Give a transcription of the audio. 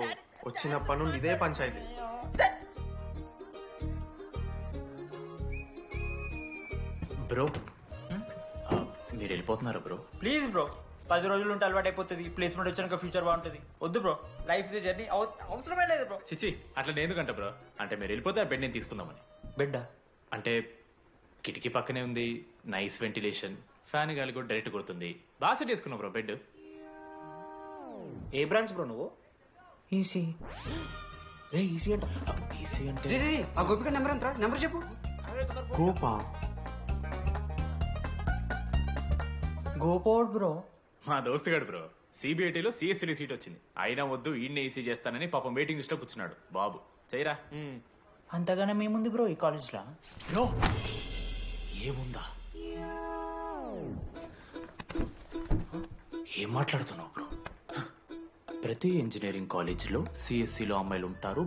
వచ్చినప్పటి నుండి ఇదే పంచాయతీ. బ్రో మీరు వెళ్ళిపోతున్నారా బ్రో? ప్లీజ్ బ్రో, 10 రోజులు ఉంటే అలవాటు అయిపోతుంది. ప్లేస్మెంట్ వచ్చాక ఫ్యూచర్ బాగుంటుంది. వద్దు బ్రో, లైఫ్ జర్నీ అవసరమే లేదు బ్రో. చిచ్చి అట్లా నేను ఎందుకంట బ్రో, అంటే మీరు వెళ్ళిపోతే ఆ బెడ్ నేను తీసుకుందామని. బిడ్డ అంటే కిటికీ పక్కనే ఉంది, నైస్ వెంటిలేషన్, ఫ్యాన్ గాలి కూడా డైరెక్ట్ కొడుతుంది. బాగా సెట్ చేసుకున్నావు బ్రో బెడ్. ఏ బ్రాంచ్ బ్రో నువ్వు? ఈసీ రే, ఈసీ అంట. ఈసీ అంటే రే ఆ గోపిక నెంబర్ ఎంత? నెంబర్ చెప్పు. గోపా గోపోడ్ బ్రో. మా దోస్తుగాడు బ్రో సిబిఐటీలో సిఎస్సీ సీట్ వచ్చింది. అయినా వద్దు ఈయన్నే ఈసీ చేస్తానని పాపం వెయిటింగ్ లిస్ట్ లో కూర్చున్నాడు. బాబు చేయరా. అంతగానే మేముంది బ్రో ఈ కాలేజ్లో. బ్రో ఏముందా? ఏం మాట్లాడుతున్నావు బ్రో? ప్రతి ఇంజనీరింగ్ కాలేజీలో సిఎస్సిలో అమ్మాయిలు ఉంటారు.